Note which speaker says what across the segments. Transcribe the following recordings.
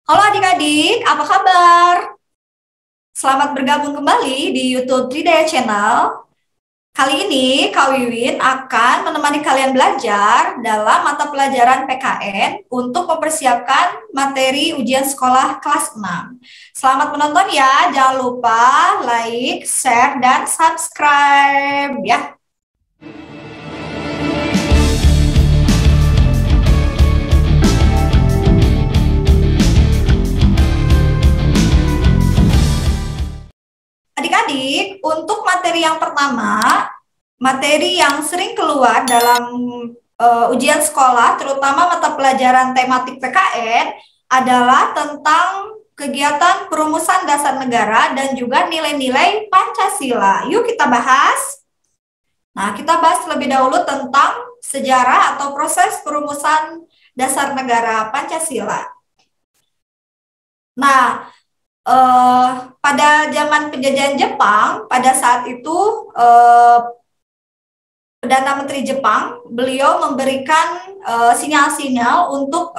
Speaker 1: Halo adik-adik, apa kabar? Selamat bergabung kembali di YouTube Tridaya Channel. Kali ini Kak Wiwin akan menemani kalian belajar dalam mata pelajaran PKN untuk mempersiapkan materi ujian sekolah kelas 6. Selamat menonton ya, jangan lupa like, share, dan subscribe ya. Adik-adik, untuk materi yang pertama, materi yang sering keluar dalam ujian sekolah, terutama mata pelajaran tematik PKN, adalah tentang kegiatan perumusan dasar negara dan juga nilai-nilai Pancasila. Yuk kita bahas. Nah, kita bahas terlebih dahulu tentang sejarah atau proses perumusan dasar negara Pancasila. Nah, pada zaman penjajahan Jepang, pada saat itu Perdana Menteri Jepang, beliau memberikan sinyal-sinyal untuk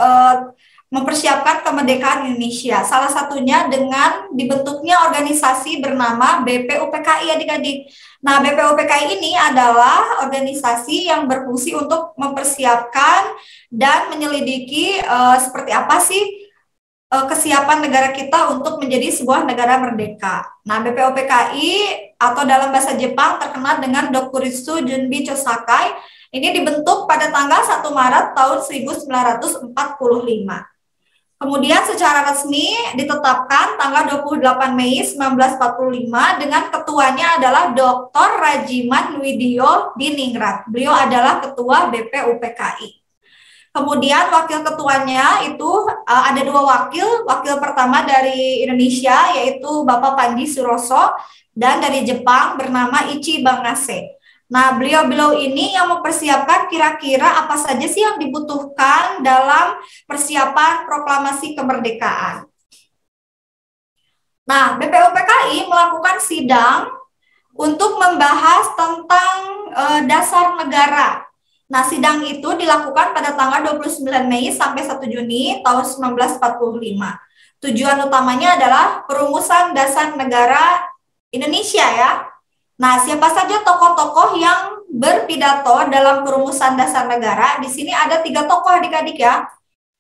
Speaker 1: mempersiapkan kemerdekaan Indonesia. Salah satunya dengan dibentuknya organisasi bernama BPUPKI adik-adik. Nah, BPUPKI ini adalah organisasi yang berfungsi untuk mempersiapkan dan menyelidiki seperti apa sih kesiapan negara kita untuk menjadi sebuah negara merdeka. Nah, BPOPKI atau dalam bahasa Jepang terkenal dengan Dokuritsu Junbi Chosakai ini dibentuk pada tanggal 1 Maret tahun 1945. Kemudian secara resmi ditetapkan tanggal 28 Mei 1945 dengan ketuanya adalah Dr. Rajiman Widyo Diningrat. Beliau adalah ketua BPUPKI. Kemudian wakil ketuanya itu ada dua wakil. Wakil pertama dari Indonesia yaitu Bapak Panji Suroso dan dari Jepang bernama Ichi Bangase. Nah, beliau-beliau ini yang mempersiapkan kira-kira apa saja sih yang dibutuhkan dalam persiapan proklamasi kemerdekaan. Nah, BPUPKI melakukan sidang untuk membahas tentang dasar negara. Nah, sidang itu dilakukan pada tanggal 29 Mei sampai 1 Juni tahun 1945. Tujuan utamanya adalah perumusan dasar negara Indonesia ya. Nah, siapa saja tokoh-tokoh yang berpidato dalam perumusan dasar negara? Di sini ada 3 tokoh adik-adik ya.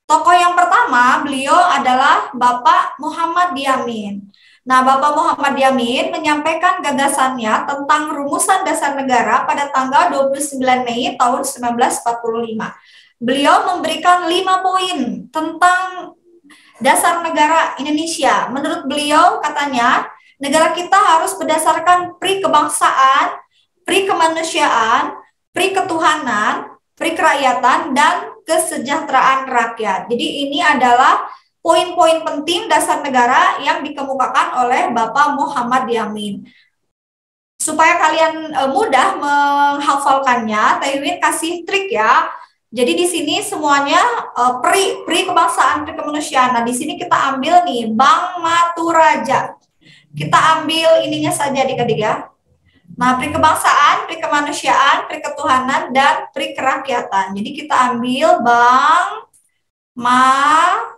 Speaker 1: Tokoh yang pertama, beliau adalah Bapak Muhammad Yamin. Nah, Bapak Muhammad Yamin menyampaikan gagasannya tentang rumusan dasar negara pada tanggal 29 Mei tahun 1945. Beliau memberikan 5 poin tentang dasar negara Indonesia. Menurut beliau, katanya, negara kita harus berdasarkan pri kebangsaan, pri kemanusiaan, pri ketuhanan, pri kerakyatan, dan kesejahteraan rakyat. Jadi ini adalah poin-poin penting dasar negara yang dikemukakan oleh Bapak Muhammad Yamin. Supaya kalian mudah menghafalkannya, Taiwin kasih trik ya. Jadi di sini semuanya pri kebangsaan, pri kemanusiaan. Nah, di sini kita ambil nih Bang Maturaja. Kita ambil ininya saja adik-adik ya. Nah, pri kebangsaan, pri kemanusiaan, pri ketuhanan, dan pri kerakyatan. Jadi kita ambil Bang Maturaja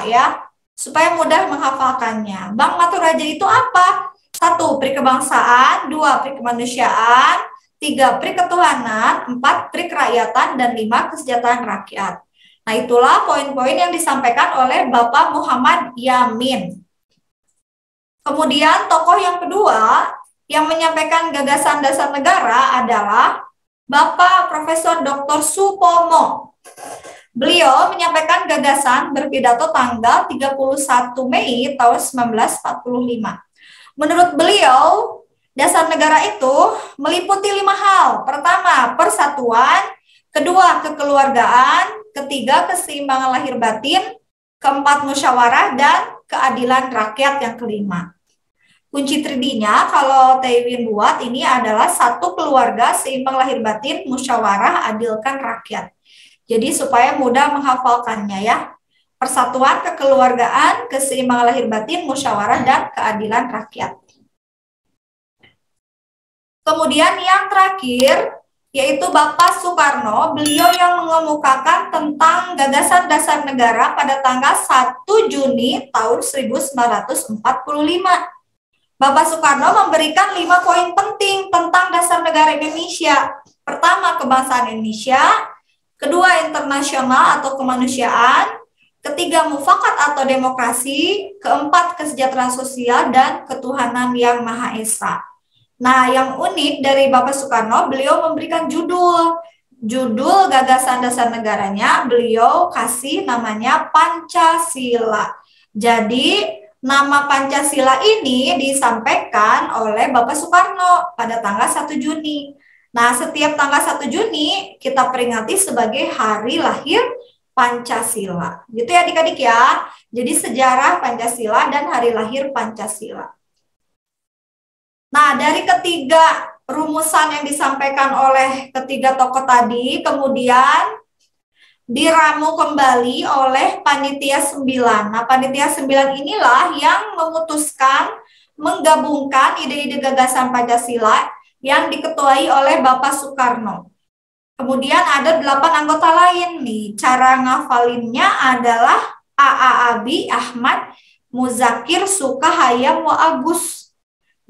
Speaker 1: ya, supaya mudah menghafalkannya. Bang Maturaja itu apa? 1. Pri kebangsaan, 2. Pri kemanusiaan, 3. Pri ketuhanan, 4. Pri kerakyatan, dan 5. Kesejahteraan rakyat. Nah, itulah poin-poin yang disampaikan oleh Bapak Muhammad Yamin. Kemudian tokoh yang kedua yang menyampaikan gagasan dasar negara adalah Bapak Profesor Dr. Supomo. Beliau menyampaikan gagasan berpidato tanggal 31 Mei tahun 1945. Menurut beliau, dasar negara itu meliputi 5 hal. Pertama, persatuan. Kedua, kekeluargaan. Ketiga, keseimbangan lahir batin. Keempat, musyawarah. Dan keadilan rakyat yang kelima. Kunci 3D-nya kalau Taiwin buat ini adalah 1 keluarga, seimbang lahir batin, musyawarah, adilkan rakyat. Jadi supaya mudah menghafalkannya ya. Persatuan, kekeluargaan, keseimbangan lahir batin, musyawarah, dan keadilan rakyat. Kemudian yang terakhir, yaitu Bapak Soekarno. Beliau yang mengemukakan tentang gagasan dasar negara pada tanggal 1 Juni tahun 1945. Bapak Soekarno memberikan 5 poin penting tentang dasar negara Indonesia. Pertama, kebangsaan Indonesia. Kedua, internasional atau kemanusiaan. Ketiga, mufakat atau demokrasi. Keempat, kesejahteraan sosial dan ketuhanan yang Maha Esa. Nah, yang unik dari Bapak Soekarno, beliau memberikan judul gagasan dasar negaranya, beliau kasih namanya Pancasila. Jadi, nama Pancasila ini disampaikan oleh Bapak Soekarno pada tanggal 1 Juni. Nah, setiap tanggal 1 Juni kita peringati sebagai hari lahir Pancasila. Gitu ya adik-adik ya. Jadi sejarah Pancasila dan hari lahir Pancasila. Nah, dari ketiga rumusan yang disampaikan oleh ketiga tokoh tadi, kemudian diramu kembali oleh Panitia 9. Nah, Panitia 9 inilah yang memutuskan menggabungkan ide-ide gagasan Pancasila yang diketuai oleh Bapak Soekarno. Kemudian ada 8 anggota lain nih. Cara ngafalinnya adalah Abi, Ahmad, Muzakir, Suka, Hayam, Wa Agus.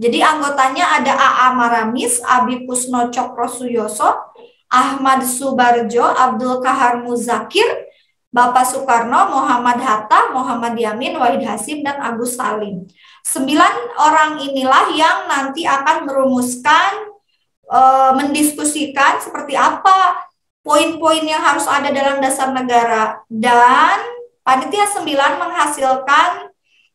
Speaker 1: Jadi anggotanya ada Maramis, Abi Kusno Cokro Suyoso, Ahmad Subarjo, Abdul Kahar Muzakir, Bapak Soekarno, Muhammad Hatta, Muhammad Yamin, Wahid Hasim, dan Agus Salim. 9 orang inilah yang nanti akan merumuskan, mendiskusikan seperti apa poin-poin yang harus ada dalam dasar negara. Dan Panitia 9 menghasilkan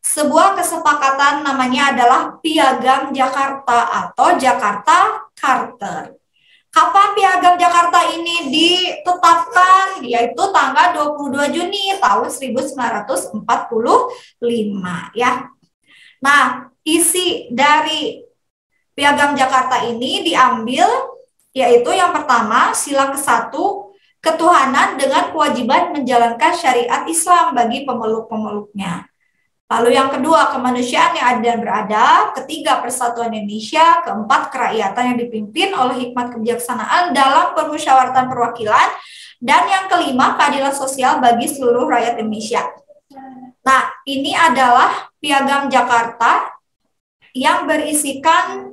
Speaker 1: sebuah kesepakatan namanya adalah Piagam Jakarta atau Jakarta Charter. Kapan Piagam Jakarta ini ditetapkan? Yaitu tanggal 22 Juni tahun 1945 ya. Nah, isi dari Piagam Jakarta ini diambil yaitu yang pertama sila ke-1, ketuhanan dengan kewajiban menjalankan syariat Islam bagi pemeluk-pemeluknya. Lalu yang kedua, kemanusiaan yang adil dan beradab. Ketiga, persatuan Indonesia. Keempat, kerakyatan yang dipimpin oleh hikmat kebijaksanaan dalam permusyawaratan perwakilan. Dan yang kelima, keadilan sosial bagi seluruh rakyat Indonesia. Nah, ini adalah Piagam Jakarta yang berisikan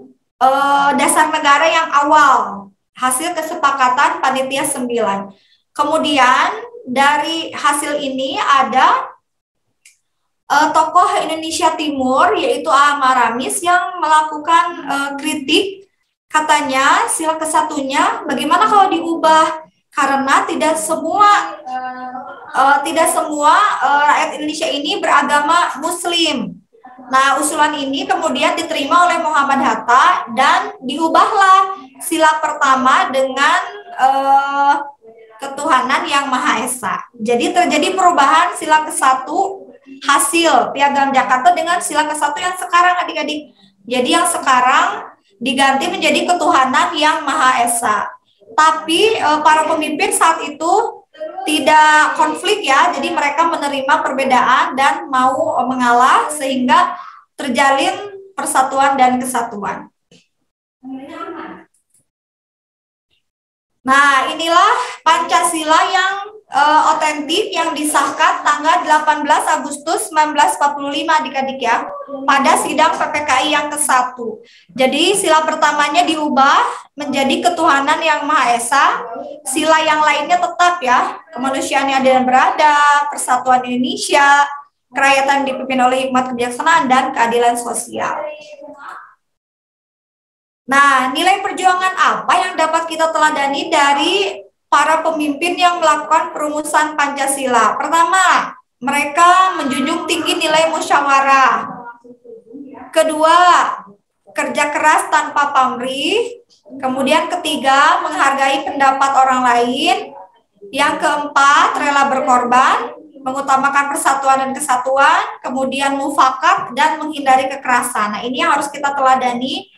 Speaker 1: dasar negara yang awal, hasil kesepakatan Panitia 9. Kemudian dari hasil ini ada tokoh Indonesia Timur yaitu Maramis yang melakukan kritik, katanya sila ke-1-nya bagaimana kalau diubah karena tidak semua rakyat Indonesia ini beragama Muslim. Nah, usulan ini kemudian diterima oleh Muhammad Hatta dan diubahlah sila pertama dengan ketuhanan yang Maha Esa. Jadi terjadi perubahan sila ke-1 hasil Piagam Jakarta dengan sila ke-1 yang sekarang adik-adik. Jadi yang sekarang diganti menjadi ketuhanan yang Maha Esa. Tapi para pemimpin saat itu tidak konflik ya, jadi mereka menerima perbedaan dan mau mengalah sehingga terjalin persatuan dan kesatuan. Nah, inilah Pancasila yang otentik yang disahkan tanggal 18 Agustus 1945 adik-adik ya, pada sidang PPKI yang ke-1. Jadi sila pertamanya diubah menjadi ketuhanan yang Maha Esa, sila yang lainnya tetap ya, kemanusiaan yang adil dan beradab, persatuan Indonesia, kerakyatan dipimpin oleh hikmat kebijaksanaan, dan keadilan sosial. Nah, nilai perjuangan apa yang dapat kita teladani dari para pemimpin yang melakukan perumusan Pancasila? Pertama, mereka menjunjung tinggi nilai musyawarah. Kedua, kerja keras tanpa pamrih. Kemudian ketiga, menghargai pendapat orang lain. Yang keempat, rela berkorban, mengutamakan persatuan dan kesatuan. Kemudian mufakat dan menghindari kekerasan. Nah, ini yang harus kita teladani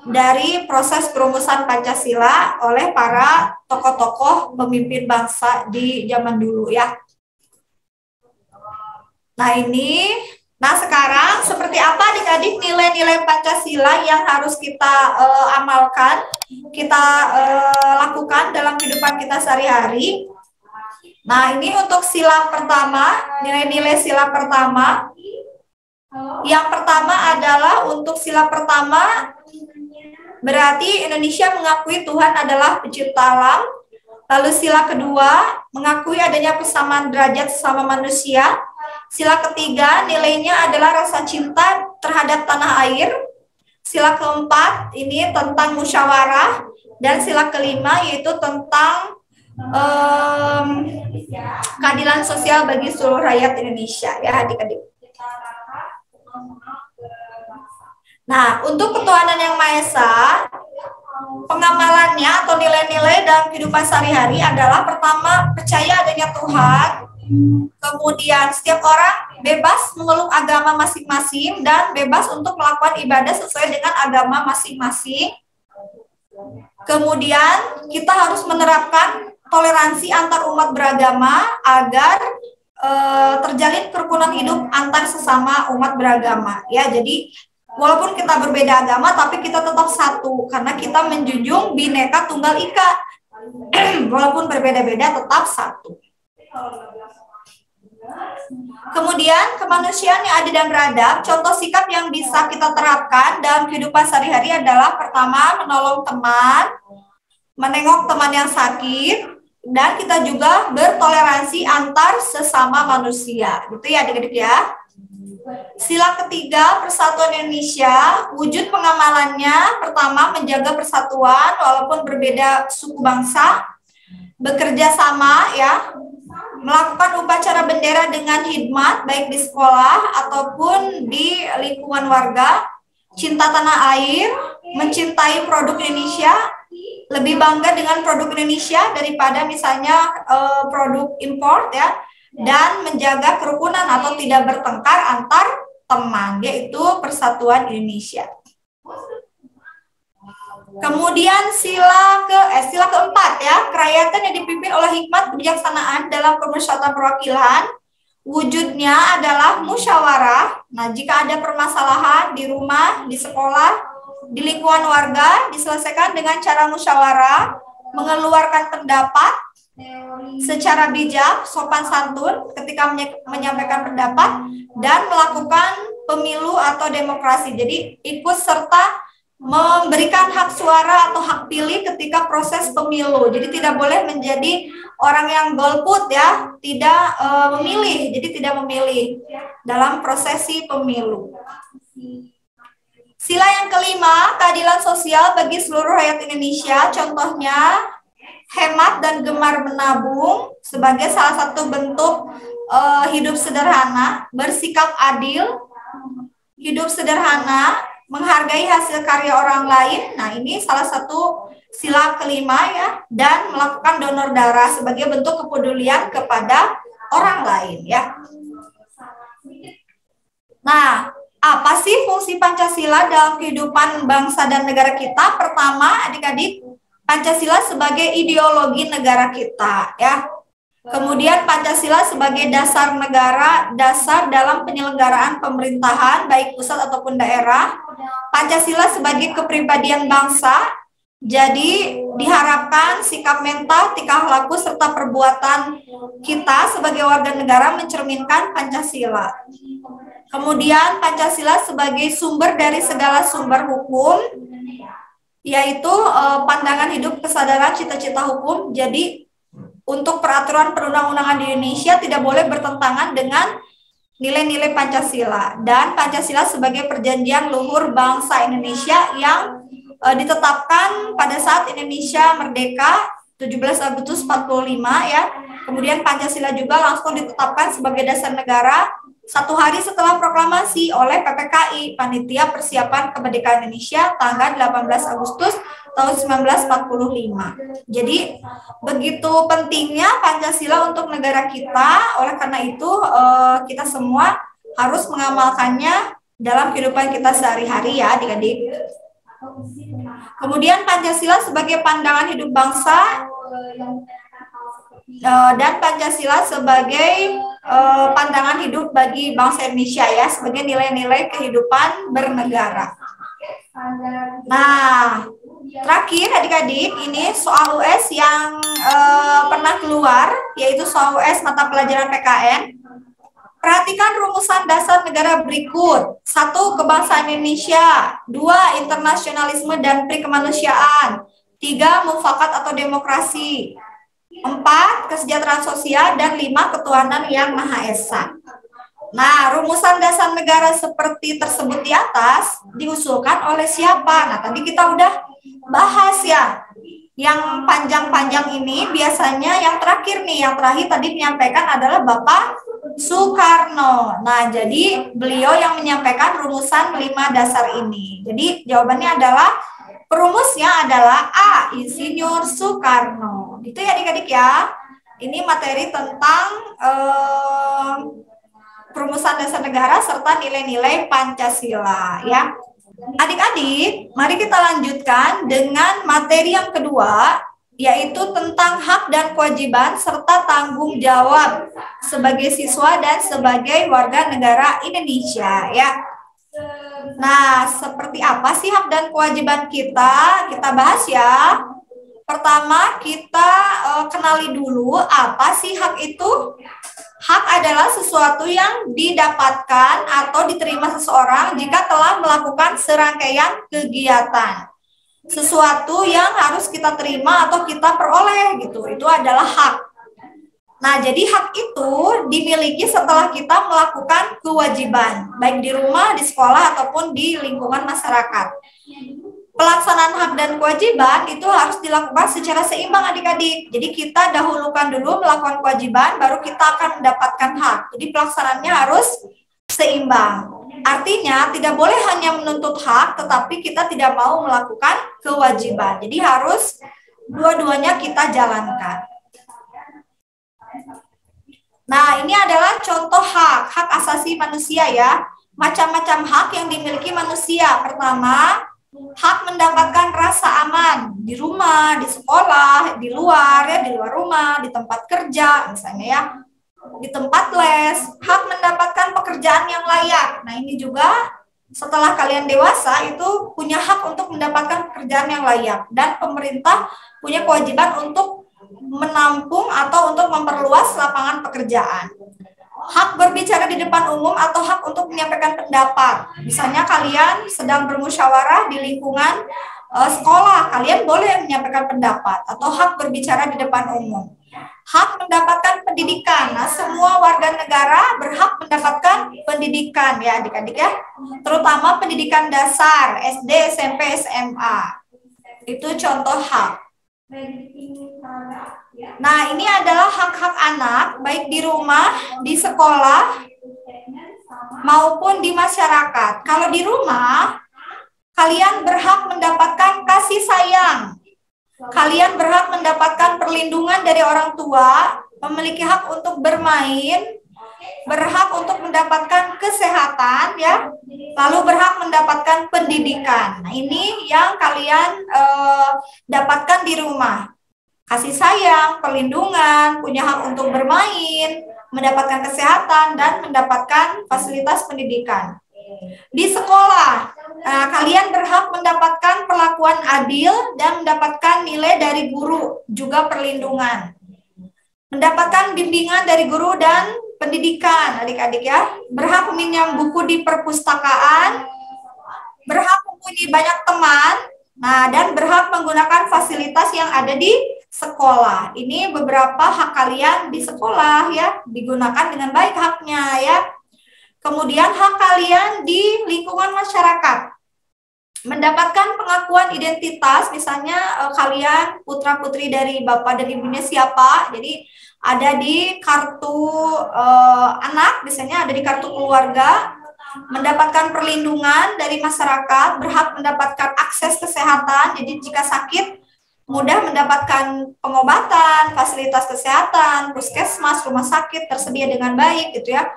Speaker 1: dari proses perumusan Pancasila oleh para tokoh-tokoh pemimpin bangsa di zaman dulu ya. Nah, ini Nah, sekarang seperti apa adik-adik nilai-nilai Pancasila yang harus kita amalkan, kita lakukan dalam kehidupan kita sehari-hari? Nah, ini untuk sila pertama, nilai-nilai sila pertama. Yang pertama adalah untuk sila pertama, berarti Indonesia mengakui Tuhan adalah pencipta alam. Lalu sila kedua, mengakui adanya persamaan derajat sesama manusia. Sila ketiga, nilainya adalah rasa cinta terhadap tanah air. Sila keempat, ini tentang musyawarah. Dan sila kelima, yaitu tentang keadilan sosial bagi seluruh rakyat Indonesia, ya adik-adik. Nah, untuk ketuhanan yang Maha Esa, pengamalannya atau nilai-nilai dalam kehidupan sehari-hari adalah pertama, percaya adanya Tuhan. Kemudian setiap orang bebas memeluk agama masing-masing dan bebas untuk melakukan ibadah sesuai dengan agama masing-masing. Kemudian kita harus menerapkan toleransi antar umat beragama agar terjalin kerukunan hidup antar sesama umat beragama. Ya, jadi walaupun kita berbeda agama, tapi kita tetap satu karena kita menjunjung Bhinneka Tunggal Ika. Walaupun berbeda-beda, tetap satu. Kemudian kemanusiaan yang adil dan beradab, contoh sikap yang bisa kita terapkan dalam kehidupan sehari-hari adalah pertama, menolong teman, menengok teman yang sakit, dan kita juga bertoleransi antar sesama manusia. Gitu ya adik-adik ya. Sila ketiga, persatuan Indonesia, wujud pengamalannya pertama menjaga persatuan walaupun berbeda suku bangsa, bekerja sama ya, melakukan upacara bendera dengan hikmat baik di sekolah ataupun di lingkungan warga, cinta tanah air, mencintai produk Indonesia, lebih bangga dengan produk Indonesia daripada misalnya produk impor ya, dan menjaga kerukunan atau tidak bertengkar antar teman, yaitu persatuan Indonesia. Kemudian sila keempat ya, kerakyatan yang dipimpin oleh hikmat kebijaksanaan dalam pemusyawaratan perwakilan. Wujudnya adalah musyawarah. Nah, jika ada permasalahan di rumah, di sekolah, di lingkungan warga, diselesaikan dengan cara musyawarah, mengeluarkan pendapat secara bijak, sopan santun ketika menyampaikan pendapat, dan melakukan pemilu atau demokrasi. Jadi ikut serta memberikan hak suara atau hak pilih ketika proses pemilu. Jadi tidak boleh menjadi orang yang golput ya, tidak memilih. Jadi tidak memilih dalam prosesi pemilu. Sila yang kelima, keadilan sosial bagi seluruh rakyat Indonesia. Contohnya hemat dan gemar menabung sebagai salah satu bentuk hidup sederhana, bersikap adil, hidup sederhana, menghargai hasil karya orang lain. Nah, ini salah satu sila kelima ya, dan melakukan donor darah sebagai bentuk kepedulian kepada orang lain ya. Nah, apa sih fungsi Pancasila dalam kehidupan bangsa dan negara kita? Pertama, adik-adik, Pancasila sebagai ideologi negara kita ya. Kemudian Pancasila sebagai dasar negara, dasar dalam penyelenggaraan pemerintahan baik pusat ataupun daerah. Pancasila sebagai kepribadian bangsa. Jadi diharapkan sikap mental, tingkah laku serta perbuatan kita sebagai warga negara mencerminkan Pancasila. Kemudian Pancasila sebagai sumber dari segala sumber hukum, yaitu pandangan hidup, kesadaran, cita-cita hukum. Jadi untuk peraturan perundang-undangan di Indonesia tidak boleh bertentangan dengan nilai-nilai Pancasila. Dan Pancasila sebagai perjanjian luhur bangsa Indonesia yang ditetapkan pada saat Indonesia merdeka 17 Agustus 45 ya. Kemudian Pancasila juga langsung ditetapkan sebagai dasar negara 1 hari setelah proklamasi oleh PPKI, Panitia Persiapan Kemerdekaan Indonesia, tanggal 18 Agustus tahun 1945. Jadi begitu pentingnya Pancasila untuk negara kita. Oleh karena itu kita semua harus mengamalkannya dalam kehidupan kita sehari-hari ya adik-adik. Kemudian Pancasila sebagai pandangan hidup bangsa dan Pancasila sebagai pandangan hidup bagi bangsa Indonesia ya, sebagai nilai-nilai kehidupan bernegara. Nah, terakhir adik-adik, ini soal US yang pernah keluar, yaitu soal US mata pelajaran PKN. Perhatikan rumusan dasar negara berikut. 1. Kebangsaan Indonesia. 2. Internasionalisme dan perikemanusiaan. 3. Mufakat atau demokrasi. 4. Kesejahteraan sosial. Dan 5. Ketuhanan yang Maha Esa. Nah, rumusan dasar negara seperti tersebut di atas diusulkan oleh siapa? Nah, tadi kita udah bahas ya. Yang panjang-panjang ini biasanya yang terakhir nih, yang terakhir tadi menyampaikan adalah Bapak Soekarno. Nah, jadi beliau yang menyampaikan rumusan 5 dasar ini. Jadi jawabannya adalah, perumusnya adalah A, Insinyur Soekarno. Itu ya adik-adik ya. Ini materi tentang perumusan dasar negara serta nilai-nilai Pancasila ya. Adik-adik, mari kita lanjutkan dengan materi yang kedua, yaitu tentang hak dan kewajiban serta tanggung jawab sebagai siswa dan sebagai warga negara Indonesia ya. Nah, seperti apa sih hak dan kewajiban kita? Kita bahas ya. Pertama, kita kenali dulu apa sih hak itu. Hak adalah sesuatu yang didapatkan atau diterima seseorang jika telah melakukan serangkaian kegiatan. Sesuatu yang harus kita terima atau kita peroleh gitu. Itu adalah hak. Nah, jadi hak itu dimiliki setelah kita melakukan kewajiban, baik di rumah, di sekolah, ataupun di lingkungan masyarakat. Pelaksanaan hak dan kewajiban itu harus dilakukan secara seimbang adik-adik. Jadi kita dahulukan dulu melakukan kewajiban, baru kita akan mendapatkan hak. Jadi pelaksanaannya harus seimbang. Artinya tidak boleh hanya menuntut hak, tetapi kita tidak mau melakukan kewajiban. Jadi harus dua-duanya kita jalankan. Nah, ini adalah contoh hak asasi manusia ya. Macam-macam hak yang dimiliki manusia. Pertama, hak mendapatkan rasa aman di rumah, di sekolah, di luar ya, di luar rumah, di tempat kerja misalnya ya, di tempat les. Hak mendapatkan pekerjaan yang layak. Nah, ini juga setelah kalian dewasa itu punya hak untuk mendapatkan pekerjaan yang layak, dan pemerintah punya kewajiban untuk menampung atau untuk memperluas lapangan pekerjaan. Hak berbicara di depan umum atau hak untuk menyampaikan pendapat. Misalnya kalian sedang bermusyawarah di lingkungan sekolah, kalian boleh menyampaikan pendapat atau hak berbicara di depan umum. Hak mendapatkan pendidikan. Nah, semua warga negara berhak mendapatkan pendidikan ya adik-adik ya. Terutama pendidikan dasar, SD, SMP, SMA. Itu contoh hak. Nah, ini adalah hak-hak anak, baik di rumah, di sekolah, maupun di masyarakat. Kalau di rumah, kalian berhak mendapatkan kasih sayang. Kalian berhak mendapatkan perlindungan dari orang tua, memiliki hak untuk bermain, berhak untuk mendapatkan kesehatan, ya, lalu berhak mendapatkan pendidikan. Nah, ini yang kalian dapatkan di rumah. Kasih sayang, perlindungan, punya hak untuk bermain, mendapatkan kesehatan, dan mendapatkan fasilitas pendidikan. Di sekolah, kalian berhak mendapatkan perlakuan adil dan mendapatkan nilai dari guru, juga perlindungan. Mendapatkan bimbingan dari guru dan pendidikan, adik-adik ya. Berhak meminjam buku di perpustakaan, berhak mempunyai banyak teman, nah, dan berhak menggunakan fasilitas yang ada di sekolah. Ini beberapa hak kalian di sekolah ya, digunakan dengan baik haknya ya. Kemudian hak kalian di lingkungan masyarakat. Mendapatkan pengakuan identitas, misalnya kalian putra-putri dari bapak dan ibunya siapa, jadi ada di kartu anak, biasanya ada di kartu keluarga. Mendapatkan perlindungan dari masyarakat, berhak mendapatkan akses kesehatan, jadi jika sakit mudah mendapatkan pengobatan, fasilitas kesehatan, puskesmas, rumah sakit tersedia dengan baik gitu ya.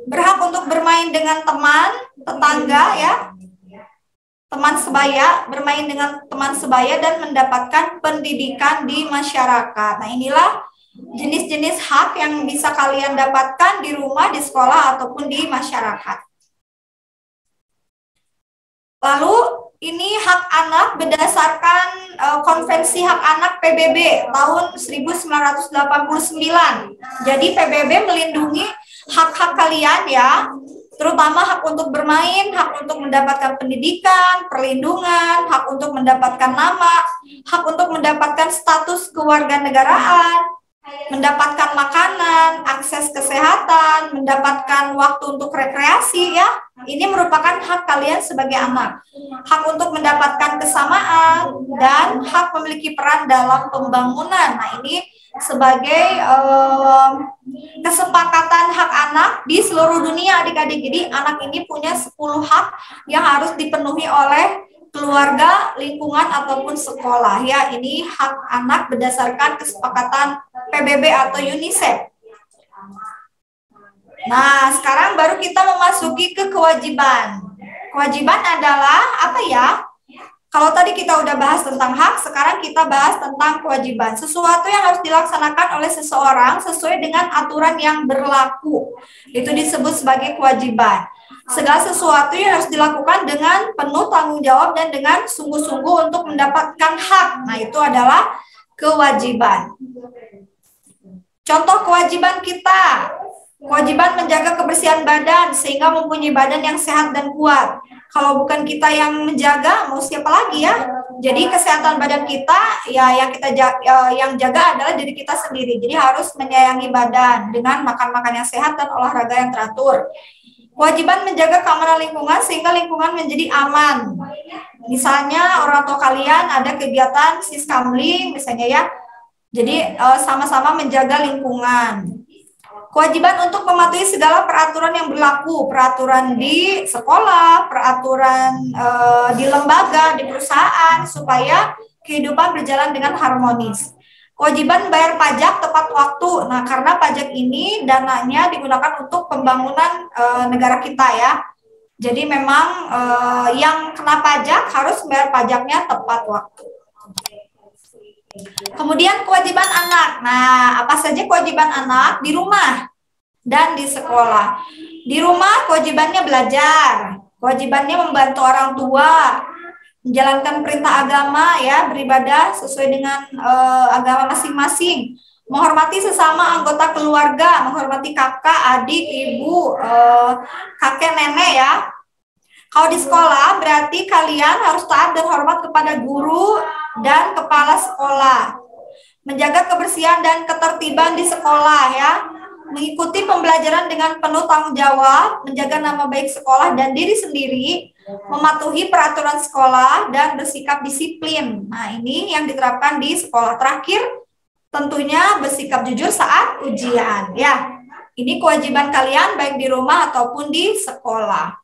Speaker 1: Berhak untuk bermain dengan teman, tetangga ya, teman sebaya, bermain dengan teman sebaya, dan mendapatkan pendidikan di masyarakat. Nah, inilah jenis-jenis hak yang bisa kalian dapatkan di rumah, di sekolah, ataupun di masyarakat. Lalu ini hak anak berdasarkan Konvensi Hak Anak PBB tahun 1989. Jadi PBB melindungi hak-hak kalian ya, terutama hak untuk bermain, hak untuk mendapatkan pendidikan, perlindungan, hak untuk mendapatkan nama, hak untuk mendapatkan status kewarganegaraan, mendapatkan makanan, akses kesehatan, mendapatkan waktu untuk rekreasi ya. Ini merupakan hak kalian sebagai anak. Hak untuk mendapatkan kesamaan dan hak memiliki peran dalam pembangunan. Nah, ini sebagai kesepakatan hak anak di seluruh dunia adik-adik. Jadi anak ini punya 10 hak yang harus dipenuhi oleh keluarga, lingkungan, ataupun sekolah ya. Ini hak anak berdasarkan kesepakatan PBB atau UNICEF. Nah, sekarang baru kita memasuki ke kewajiban. Kewajiban adalah apa ya? Kalau tadi kita udah bahas tentang hak, sekarang kita bahas tentang kewajiban. Sesuatu yang harus dilaksanakan oleh seseorang sesuai dengan aturan yang berlaku. Itu disebut sebagai kewajiban. Segala sesuatu yang harus dilakukan dengan penuh tanggung jawab dan dengan sungguh-sungguh untuk mendapatkan hak. Nah, itu adalah kewajiban. Contoh kewajiban kita. Kewajiban menjaga kebersihan badan sehingga mempunyai badan yang sehat dan kuat. Kalau bukan kita yang menjaga, mau siapa lagi ya? Jadi kesehatan badan kita ya yang jaga adalah diri kita sendiri. Jadi harus menyayangi badan dengan makan-makan yang sehat dan olahraga yang teratur. Kewajiban menjaga keamanan lingkungan sehingga lingkungan menjadi aman. Misalnya orang tua kalian ada kegiatan siskamling misalnya ya. Jadi sama-sama menjaga lingkungan. Kewajiban untuk mematuhi segala peraturan yang berlaku, peraturan di sekolah, peraturan di lembaga, di perusahaan, supaya kehidupan berjalan dengan harmonis. Kewajiban bayar pajak tepat waktu. Nah, karena pajak ini dananya digunakan untuk pembangunan negara kita ya. Jadi memang yang kena pajak harus bayar pajaknya tepat waktu. Kemudian kewajiban anak. Nah, apa saja kewajiban anak di rumah dan di sekolah? Di rumah kewajibannya belajar, kewajibannya membantu orang tua, menjalankan perintah agama ya, beribadah sesuai dengan agama masing-masing, menghormati sesama anggota keluarga, menghormati kakak, adik, ibu, kakek, nenek ya. Kalau di sekolah berarti kalian harus taat dan hormat kepada guru dan kepala sekolah. Menjaga kebersihan dan ketertiban di sekolah ya. Mengikuti pembelajaran dengan penuh tanggung jawab, menjaga nama baik sekolah dan diri sendiri, mematuhi peraturan sekolah dan bersikap disiplin. Nah, ini yang diterapkan di sekolah. Terakhir, tentunya bersikap jujur saat ujian ya. Ini kewajiban kalian baik di rumah ataupun di sekolah.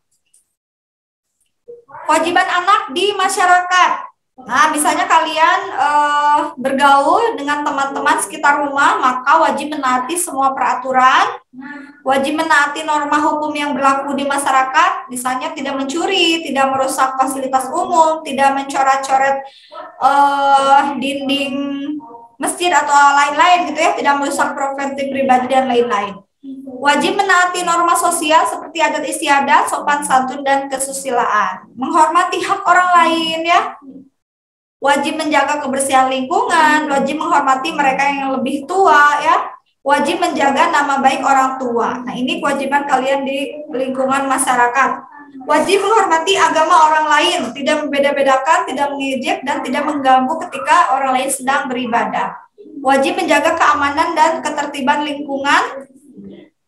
Speaker 1: Kewajiban anak di masyarakat. Nah, misalnya kalian bergaul dengan teman-teman sekitar rumah, maka wajib menaati semua peraturan, wajib menaati norma hukum yang berlaku di masyarakat, misalnya tidak mencuri, tidak merusak fasilitas umum, tidak mencoret-coret dinding masjid atau lain-lain gitu ya, tidak merusak properti pribadi dan lain-lain. Wajib menaati norma sosial seperti adat istiadat, sopan santun, dan kesusilaan. Menghormati hak orang lain ya. Wajib menjaga kebersihan lingkungan, wajib menghormati mereka yang lebih tua ya. Wajib menjaga nama baik orang tua. Nah, ini kewajiban kalian di lingkungan masyarakat. Wajib menghormati agama orang lain, tidak membeda-bedakan, tidak mengejek, dan tidak mengganggu ketika orang lain sedang beribadah. Wajib menjaga keamanan dan ketertiban lingkungan,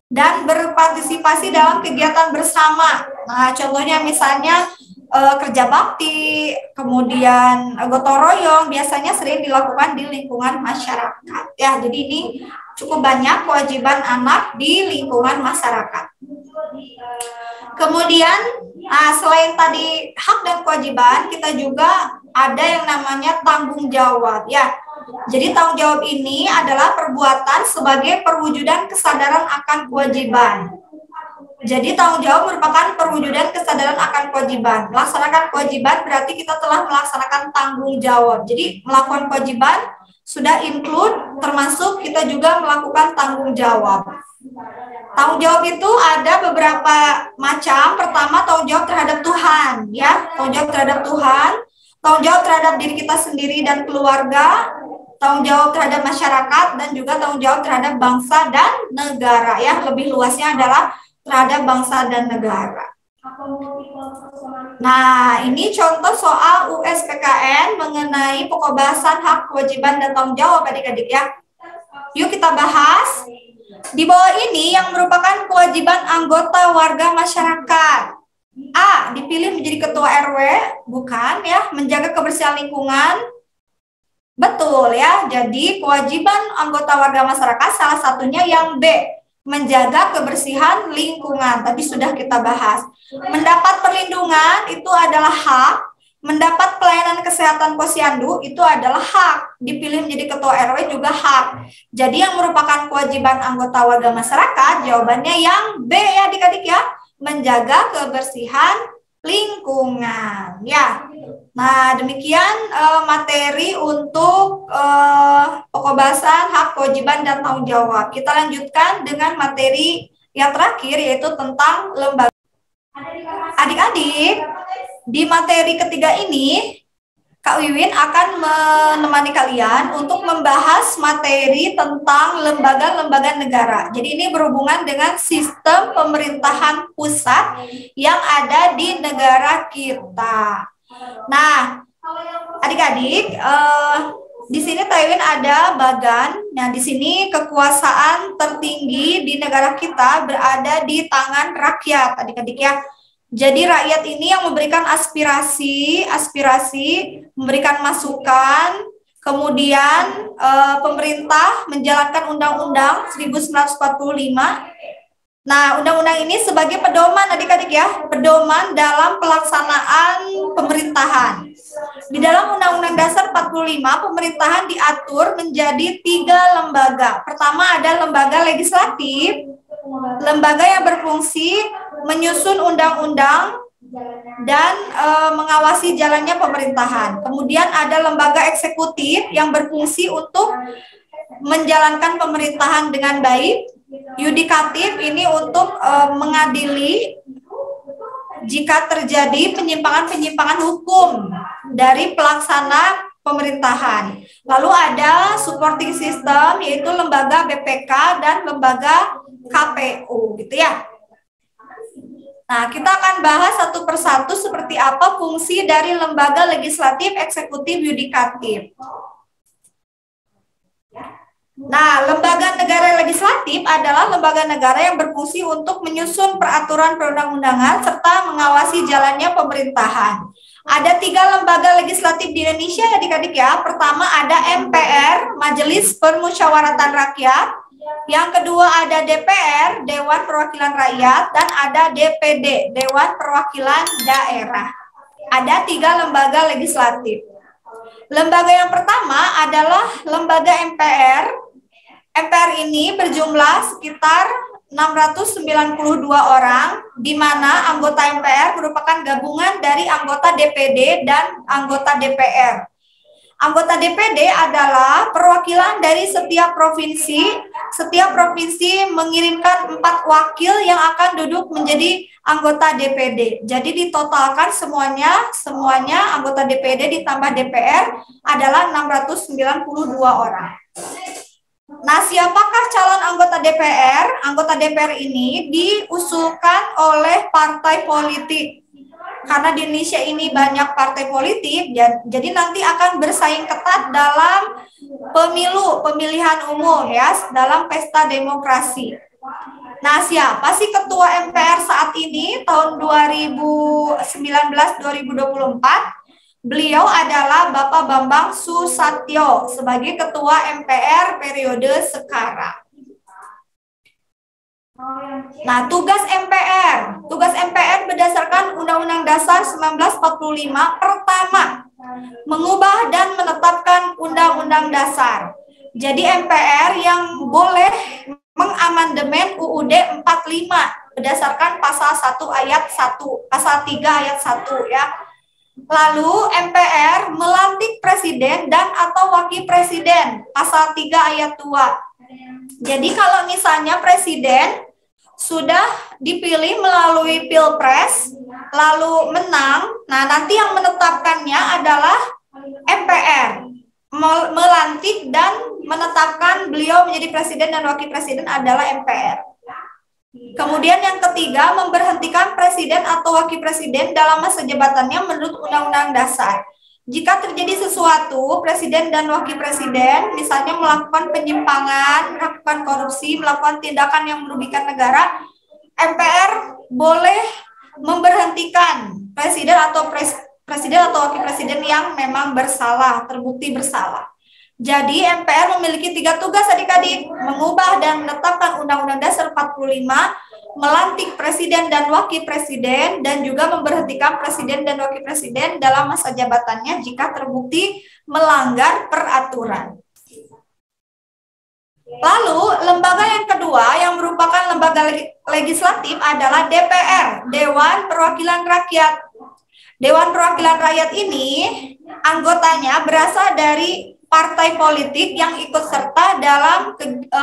Speaker 1: dan berpartisipasi dalam kegiatan bersama. Nah, contohnya misalnya kerja bakti, kemudian gotong royong, biasanya sering dilakukan di lingkungan masyarakat. Ya, jadi ini cukup banyak kewajiban anak di lingkungan masyarakat. Kemudian, selain tadi hak dan kewajiban, kita juga ada yang namanya tanggung jawab. Ya, jadi tanggung jawab ini adalah perbuatan sebagai perwujudan kesadaran akan kewajiban. Jadi tanggung jawab merupakan perwujudan kesadaran akan kewajiban. Melaksanakan kewajiban berarti kita telah melaksanakan tanggung jawab. Jadi melakukan kewajiban sudah include, termasuk kita juga melakukan tanggung jawab. Tanggung jawab itu ada beberapa macam. Pertama, tanggung jawab terhadap Tuhan, ya. Tanggung jawab terhadap Tuhan, tanggung jawab terhadap diri kita sendiri dan keluarga, tanggung jawab terhadap masyarakat, dan juga tanggung jawab terhadap bangsa dan negara, ya. Lebih luasnya adalah terhadap bangsa dan negara. Nah, ini contoh soal USPKN mengenai pokok bahasan hak, kewajiban, dan tanggung jawab adik-adik, ya. Yuk kita bahas. Di bawah ini yang merupakan kewajiban anggota warga masyarakat. A. Dipilih menjadi ketua RW, bukan, ya. Menjaga kebersihan lingkungan, betul, ya. Jadi kewajiban anggota warga masyarakat salah satunya yang B, menjaga kebersihan lingkungan. Tadi sudah kita bahas. Mendapat perlindungan itu adalah hak. Mendapat pelayanan kesehatan posyandu itu adalah hak. Dipilih menjadi ketua RW juga hak. Jadi yang merupakan kewajiban anggota warga masyarakat, jawabannya yang B, ya adik-adik, ya. Menjaga kebersihan lingkungan, ya. Nah, demikian materi untuk pokok bahasan hak, kewajiban, dan tanggung jawab. Kita lanjutkan dengan materi yang terakhir, yaitu tentang lembaga. Adik-adik, di materi ketiga ini, Kak Wiwin akan menemani kalian untuk membahas materi tentang lembaga-lembaga negara. Jadi ini berhubungan dengan sistem pemerintahan pusat yang ada di negara kita. Nah, adik-adik, di sini Taiwan ada bagan. Nah, di sini kekuasaan tertinggi di negara kita berada di tangan rakyat, adik-adik, ya. Jadi rakyat ini yang memberikan aspirasi, memberikan masukan, kemudian pemerintah menjalankan Undang-Undang 1945. Nah, undang-undang ini sebagai pedoman adik-adik, ya, pedoman dalam pelaksanaan pemerintahan. Di dalam Undang-Undang Dasar 45, pemerintahan diatur menjadi 3 lembaga. Pertama ada lembaga legislatif, lembaga yang berfungsi menyusun undang-undang dan mengawasi jalannya pemerintahan. Kemudian ada lembaga eksekutif yang berfungsi untuk menjalankan pemerintahan dengan baik. Yudikatif ini untuk mengadili jika terjadi penyimpangan-penyimpangan hukum dari pelaksana pemerintahan. Lalu ada supporting system, yaitu lembaga BPK dan lembaga KPU, gitu, ya. Nah, kita akan bahas satu persatu seperti apa fungsi dari lembaga legislatif, eksekutif, yudikatif. Nah, lembaga negara legislatif adalah lembaga negara yang berfungsi untuk menyusun peraturan perundang-undangan serta mengawasi jalannya pemerintahan. Ada 3 lembaga legislatif di Indonesia, adik-adik, ya. Pertama ada MPR, Majelis Permusyawaratan Rakyat. Yang kedua ada DPR, Dewan Perwakilan Rakyat, dan ada DPD, Dewan Perwakilan Daerah. Ada 3 lembaga legislatif. Lembaga yang pertama adalah lembaga MPR. MPR ini berjumlah sekitar 692 orang, di mana anggota MPR merupakan gabungan dari anggota DPD dan anggota DPR. Anggota DPD adalah perwakilan dari setiap provinsi. Setiap provinsi mengirimkan 4 wakil yang akan duduk menjadi anggota DPD. Jadi ditotalkan semuanya anggota DPD ditambah DPR adalah 692 orang. Nah, siapakah calon anggota DPR? Anggota DPR ini diusulkan oleh partai politik. Karena di Indonesia ini banyak partai politik, jadi nanti akan bersaing ketat dalam pemilihan umum, ya, dalam pesta demokrasi. Nah, siapa sih ketua MPR saat ini tahun 2019-2024? Beliau adalah Bapak Bambang Susatyo sebagai ketua MPR periode sekarang. Nah, tugas MPR berdasarkan Undang-Undang Dasar 1945, pertama, mengubah dan menetapkan Undang-Undang Dasar. Jadi MPR yang boleh mengamandemen UUD 45 berdasarkan pasal 1 ayat 1, pasal 3 ayat 1, ya. Lalu MPR melantik presiden dan atau wakil presiden, pasal 3 ayat 2. Jadi kalau misalnya presiden sudah dipilih melalui pilpres, lalu menang, nah nanti yang menetapkannya adalah MPR, melantik dan menetapkan beliau menjadi presiden dan wakil presiden adalah MPR. Kemudian yang ketiga, memberhentikan presiden atau wakil presiden dalam masa jabatannya menurut Undang-Undang Dasar. Jika terjadi sesuatu, presiden dan wakil presiden misalnya melakukan penyimpangan, melakukan korupsi, melakukan tindakan yang merugikan negara, MPR boleh memberhentikan presiden atau wakil presiden yang memang bersalah, terbukti bersalah. Jadi MPR memiliki 3 tugas adik-adik, mengubah dan menetapkan Undang-Undang Dasar 45, melantik presiden dan wakil presiden, dan juga memberhentikan presiden dan wakil presiden dalam masa jabatannya jika terbukti melanggar peraturan. Lalu, lembaga yang kedua yang merupakan lembaga legislatif adalah DPR, Dewan Perwakilan Rakyat. Dewan Perwakilan Rakyat ini anggotanya berasal dari partai politik yang ikut serta dalam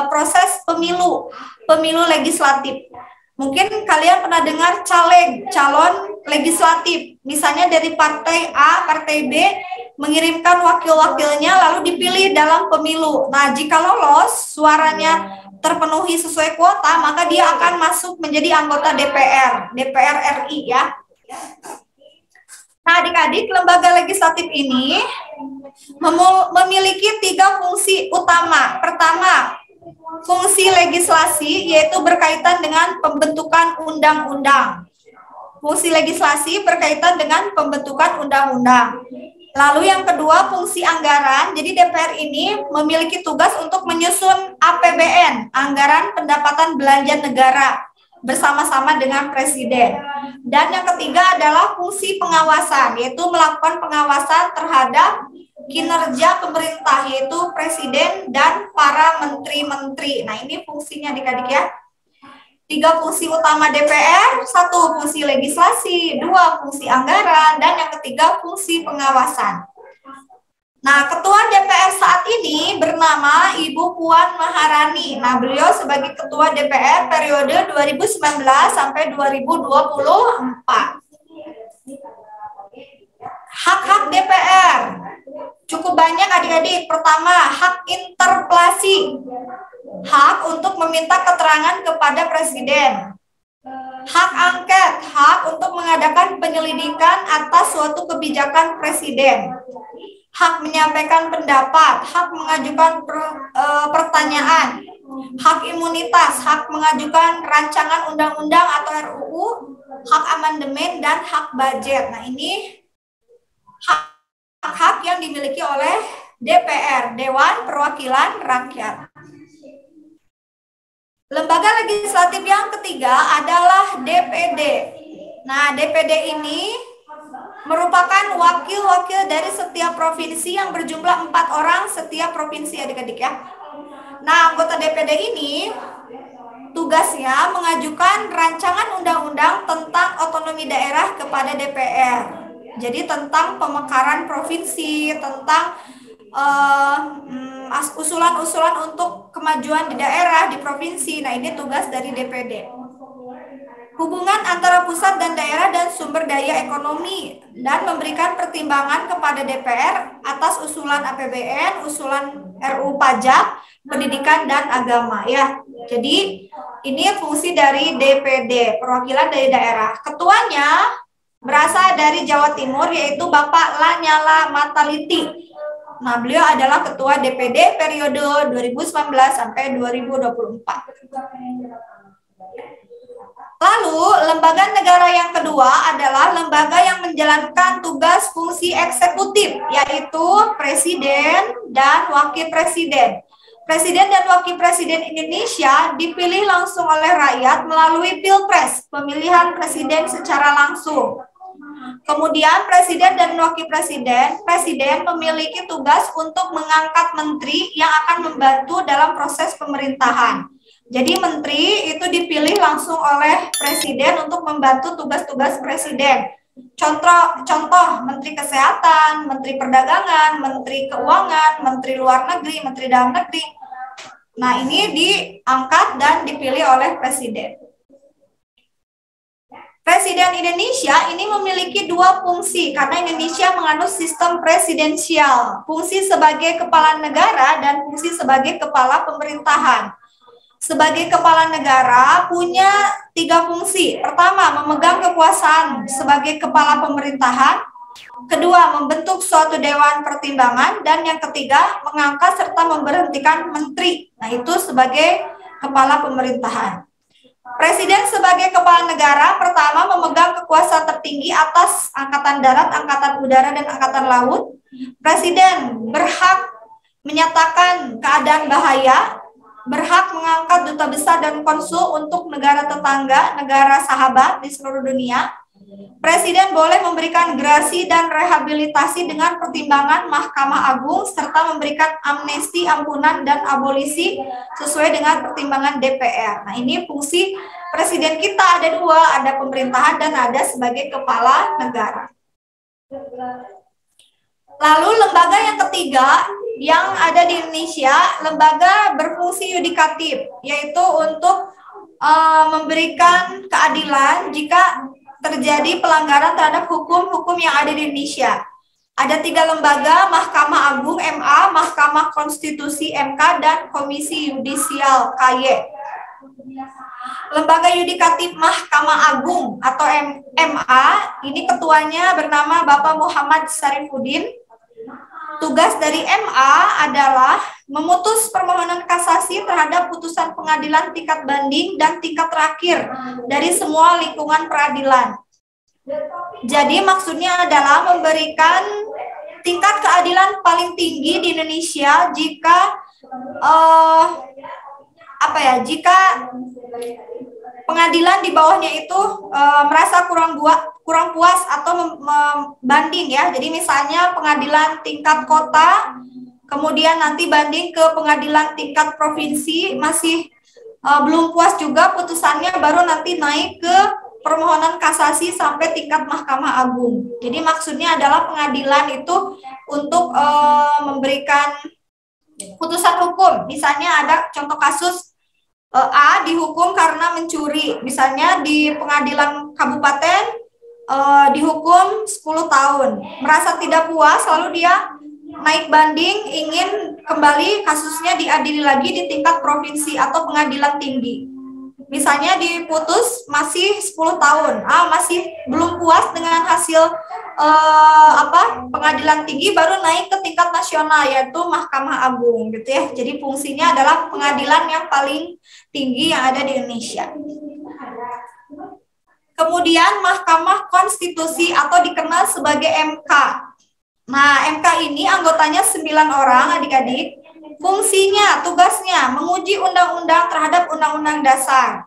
Speaker 1: proses pemilu legislatif. Mungkin kalian pernah dengar caleg, calon legislatif, misalnya dari partai A, partai B, mengirimkan wakil-wakilnya lalu dipilih dalam pemilu. Nah, jika lolos, suaranya terpenuhi sesuai kuota, maka dia akan masuk menjadi anggota DPR RI ya. Nah, adik-adik, lembaga legislatif ini memiliki 3 fungsi utama. Pertama, fungsi legislasi, yaitu berkaitan dengan pembentukan undang-undang. Fungsi legislasi berkaitan dengan pembentukan undang-undang. Lalu yang kedua, fungsi anggaran. Jadi DPR ini memiliki tugas untuk menyusun APBN, anggaran pendapatan belanja negara, bersama-sama dengan presiden. Dan yang ketiga adalah fungsi pengawasan, yaitu melakukan pengawasan terhadap kinerja pemerintah, yaitu presiden dan para menteri-menteri. Nah, ini fungsinya adik-adik ya. 3 fungsi utama DPR, 1 fungsi legislasi, 2 fungsi anggaran, dan yang ketiga fungsi pengawasan. Nah, ketua DPR saat ini bernama Ibu Puan Maharani. Nah, beliau sebagai ketua DPR periode 2019 sampai 2024. Hak-hak DPR cukup banyak adik-adik. Pertama, hak interpelasi, hak untuk meminta keterangan kepada presiden. Hak angket, hak untuk mengadakan penyelidikan atas suatu kebijakan presiden. Hak menyampaikan pendapat, hak mengajukan pertanyaan, hak imunitas, hak mengajukan rancangan undang-undang atau RUU, hak amandemen, dan hak budget. Nah, ini hak-hak yang dimiliki oleh DPR, Dewan Perwakilan Rakyat. Lembaga legislatif yang ketiga adalah DPD. Nah, DPD ini merupakan wakil-wakil dari setiap provinsi yang berjumlah 4 orang setiap provinsi adik-adik ya. Nah, anggota DPD ini tugasnya mengajukan rancangan undang-undang tentang otonomi daerah kepada DPR. Jadi tentang pemekaran provinsi, tentang usulan-usulan untuk kemajuan di daerah, di provinsi. Nah, ini tugas dari DPD. Hubungan antara pusat dan daerah dan sumber daya ekonomi, dan memberikan pertimbangan kepada DPR atas usulan APBN, usulan RUU pajak, pendidikan, dan agama ya. Jadi ini fungsi dari DPD, perwakilan dari daerah. Ketuanya berasal dari Jawa Timur, yaitu Bapak Lanyala Mataliti. Nah, beliau adalah ketua DPD periode 2019 sampai 2024. Lalu, lembaga negara yang kedua adalah lembaga yang menjalankan tugas fungsi eksekutif, yaitu presiden dan wakil presiden. Presiden dan wakil presiden Indonesia dipilih langsung oleh rakyat melalui pilpres, pemilihan presiden secara langsung. Kemudian presiden dan wakil presiden memiliki tugas untuk mengangkat menteri yang akan membantu dalam proses pemerintahan. Jadi menteri itu dipilih langsung oleh presiden untuk membantu tugas-tugas presiden. Contoh Menteri Kesehatan, Menteri Perdagangan, Menteri Keuangan, Menteri Luar Negeri, Menteri Dalam Negeri. Nah, ini diangkat dan dipilih oleh Presiden. Presiden Indonesia ini memiliki dua fungsi karena Indonesia menganut sistem presidensial, fungsi sebagai kepala negara dan fungsi sebagai kepala pemerintahan. Sebagai kepala negara punya 3 fungsi. Pertama, memegang kekuasaan sebagai kepala pemerintahan. Kedua, membentuk suatu dewan pertimbangan. Dan yang ketiga, mengangkat serta memberhentikan menteri. Nah, itu sebagai kepala pemerintahan. Presiden sebagai kepala negara pertama memegang kekuasaan tertinggi atas Angkatan Darat, Angkatan Udara, dan Angkatan Laut. Presiden berhak menyatakan keadaan bahaya, berhak mengangkat duta besar dan konsul untuk negara tetangga, negara sahabat di seluruh dunia. Presiden boleh memberikan gerasi dan rehabilitasi dengan pertimbangan Mahkamah Agung serta memberikan amnesti, ampunan, dan abolisi sesuai dengan pertimbangan DPR. Nah, ini fungsi presiden kita ada 2, ada pemerintahan dan ada sebagai kepala negara. Lalu lembaga yang ketiga yang ada di Indonesia, lembaga berfungsi yudikatif, yaitu untuk memberikan keadilan jika terjadi pelanggaran terhadap hukum-hukum yang ada di Indonesia. Ada 3 lembaga, Mahkamah Agung MA, Mahkamah Konstitusi MK, dan Komisi Yudisial KY. Lembaga yudikatif Mahkamah Agung atau MA, ini ketuanya bernama Bapak Muhammad Syarifuddin. Tugas dari MA adalah memutus permohonan kasasi terhadap putusan pengadilan tingkat banding dan tingkat terakhir dari semua lingkungan peradilan. Jadi maksudnya adalah memberikan tingkat keadilan paling tinggi di Indonesia jika jika pengadilan di bawahnya itu merasa kurang puas atau banding ya. Jadi misalnya pengadilan tingkat kota, kemudian nanti banding ke pengadilan tingkat provinsi, masih belum puas juga putusannya, baru nanti naik ke permohonan kasasi sampai tingkat Mahkamah Agung. Jadi maksudnya adalah pengadilan itu untuk memberikan putusan hukum. Misalnya ada contoh kasus A dihukum karena mencuri, misalnya di pengadilan kabupaten dihukum 10 tahun, merasa tidak puas, lalu dia naik banding, ingin kembali kasusnya diadili lagi di tingkat provinsi atau pengadilan tinggi. Misalnya diputus masih 10 tahun, masih belum puas dengan hasil pengadilan tinggi, baru naik ke tingkat nasional yaitu Mahkamah Agung gitu ya. Jadi fungsinya adalah pengadilan yang paling tinggi yang ada di Indonesia. Kemudian Mahkamah Konstitusi atau dikenal sebagai MK. Nah, MK ini anggotanya 9 orang adik-adik. Fungsinya, tugasnya menguji undang-undang terhadap undang-undang dasar.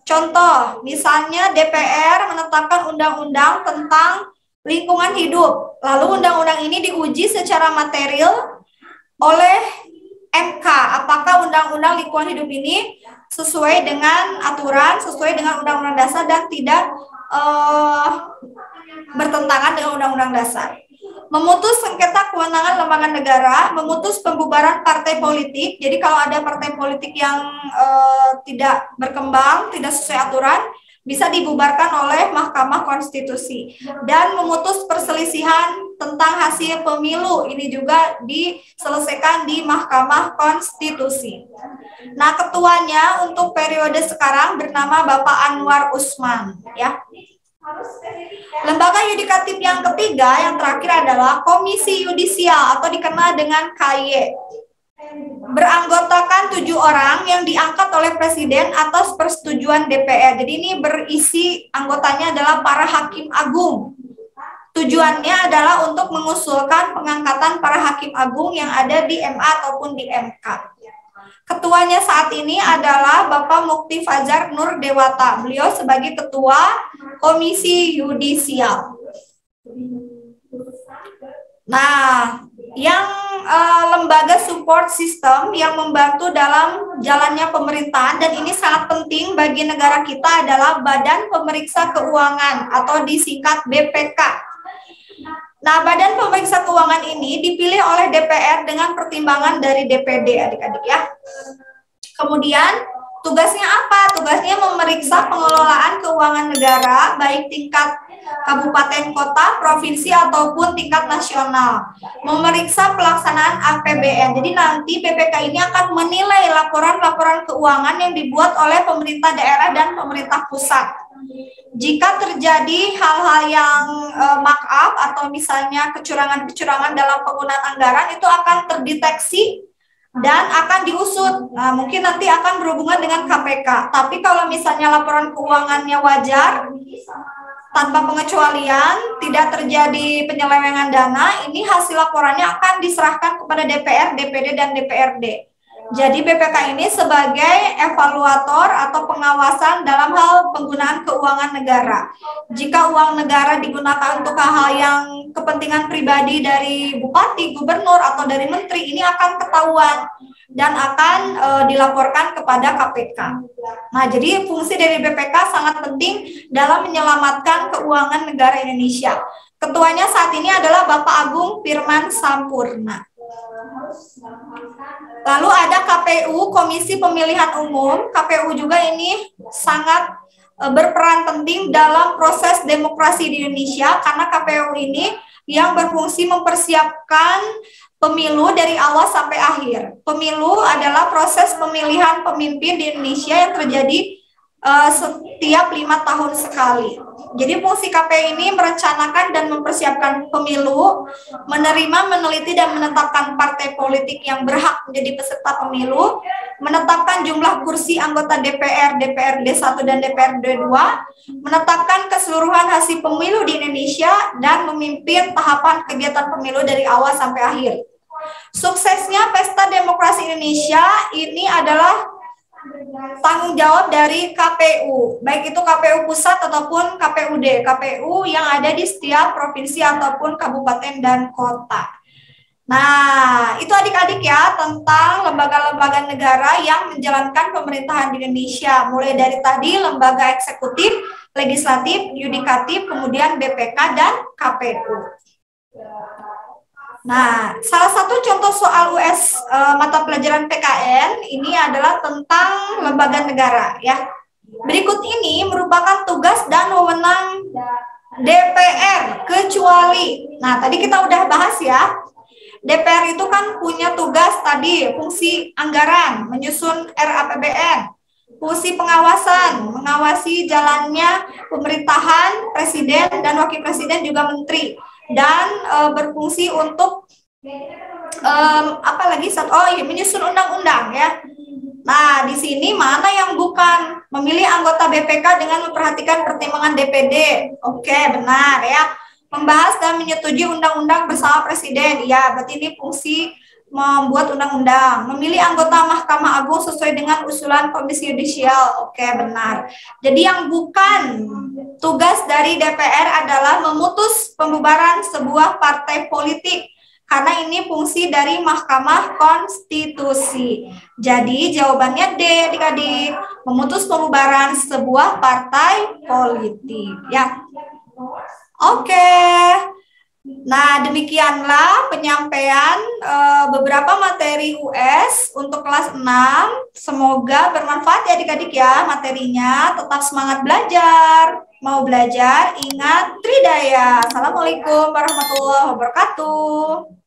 Speaker 1: Contoh, misalnya DPR menetapkan undang-undang tentang lingkungan hidup. Lalu undang-undang ini diuji secara material oleh MK. Apakah undang-undang lingkungan hidup ini sesuai dengan aturan, sesuai dengan undang-undang dasar dan tidak bertentangan dengan undang-undang dasar. Memutus sengketa kewenangan lembaga negara, memutus pembubaran partai politik. Jadi kalau ada partai politik yang tidak berkembang, tidak sesuai aturan, bisa dibubarkan oleh Mahkamah Konstitusi. Dan memutus perselisihan tentang hasil pemilu, ini juga diselesaikan di Mahkamah Konstitusi. Nah, ketuanya untuk periode sekarang bernama Bapak Anwar Usman, ya. Lembaga yudikatif yang ketiga, yang terakhir adalah Komisi Yudisial atau dikenal dengan KY. Beranggotakan 7 orang yang diangkat oleh Presiden atas persetujuan DPR. Jadi ini berisi anggotanya adalah para hakim agung. Tujuannya adalah untuk mengusulkan pengangkatan para hakim agung yang ada di MA ataupun di MK. Ketuanya saat ini adalah Bapak Mukti Fajar Nur Dewata. Beliau sebagai Ketua Komisi Yudisial. Nah, yang lembaga support system yang membantu dalam jalannya pemerintahan, dan ini sangat penting bagi negara kita, adalah Badan Pemeriksa Keuangan atau disingkat BPK. Nah, Badan Pemeriksa Keuangan ini dipilih oleh DPR dengan pertimbangan dari DPD, adik-adik ya. Kemudian tugasnya apa? Tugasnya memeriksa pengelolaan keuangan negara, baik tingkat kabupaten, kota, provinsi, ataupun tingkat nasional. Memeriksa pelaksanaan APBN. Jadi nanti BPK ini akan menilai laporan-laporan keuangan yang dibuat oleh pemerintah daerah dan pemerintah pusat. Jika terjadi hal-hal yang mark up atau misalnya kecurangan-kecurangan dalam penggunaan anggaran, itu akan terdeteksi dan akan diusut. Nah, mungkin nanti akan berhubungan dengan KPK. Tapi kalau misalnya laporan keuangannya wajar, tanpa pengecualian, tidak terjadi penyelewengan dana, ini hasil laporannya akan diserahkan kepada DPR, DPD, dan DPRD. Jadi BPK ini sebagai evaluator atau pengawasan dalam hal penggunaan keuangan negara. Jika uang negara digunakan untuk hal-hal yang kepentingan pribadi dari bupati, gubernur, atau dari menteri, ini akan ketahuan dan akan dilaporkan kepada KPK. Nah, jadi fungsi dari BPK sangat penting dalam menyelamatkan keuangan negara Indonesia. Ketuanya saat ini adalah Bapak Agung Firman Sampurna. Lalu ada KPU, Komisi Pemilihan Umum. KPU juga ini sangat berperan penting dalam proses demokrasi di Indonesia, karena KPU ini yang berfungsi mempersiapkan pemilu dari awal sampai akhir. Pemilu adalah proses pemilihan pemimpin di Indonesia yang terjadi setiap 5 tahun sekali. Jadi fungsi KPU ini merencanakan dan mempersiapkan pemilu, menerima, meneliti, dan menetapkan partai politik yang berhak menjadi peserta pemilu, menetapkan jumlah kursi anggota DPR, DPRD 1 dan DPRD 2, menetapkan keseluruhan hasil pemilu di Indonesia, dan memimpin tahapan kegiatan pemilu dari awal sampai akhir. Suksesnya Pesta Demokrasi Indonesia ini adalah tanggung jawab dari KPU, baik itu KPU pusat ataupun KPUD, KPU yang ada di setiap provinsi ataupun kabupaten dan kota. Nah, itu adik-adik ya tentang lembaga-lembaga negara yang menjalankan pemerintahan di Indonesia, mulai dari tadi lembaga eksekutif, legislatif, yudikatif, kemudian BPK dan KPU. Nah, salah satu contoh soal US mata pelajaran PKN ini adalah tentang lembaga negara ya. Berikut ini merupakan tugas dan wewenang DPR kecuali. Nah, tadi kita udah bahas ya. DPR itu kan punya tugas tadi, fungsi anggaran, menyusun RAPBN, fungsi pengawasan, mengawasi jalannya pemerintahan, presiden dan wakil presiden juga menteri. Dan berfungsi untuk menyusun undang-undang ya. Nah, di sini mana yang bukan memilih anggota BPK dengan memperhatikan pertimbangan DPD? Oke, benar ya. Membahas dan menyetujui undang-undang bersama presiden. Ya, berarti ini fungsi membuat undang-undang, memilih anggota Mahkamah Agung sesuai dengan usulan Komisi Yudisial. Oke, benar. Jadi yang bukan tugas dari DPR adalah memutus pembubaran sebuah partai politik, karena ini fungsi dari Mahkamah Konstitusi. Jadi jawabannya D, adik-adik, memutus pembubaran sebuah partai politik ya. Oke. Nah, demikianlah penyampaian beberapa materi US untuk kelas 6. Semoga bermanfaat ya adik-adik ya materinya. Tetap semangat belajar. Mau belajar, ingat Tridaya. Assalamualaikum warahmatullahi wabarakatuh.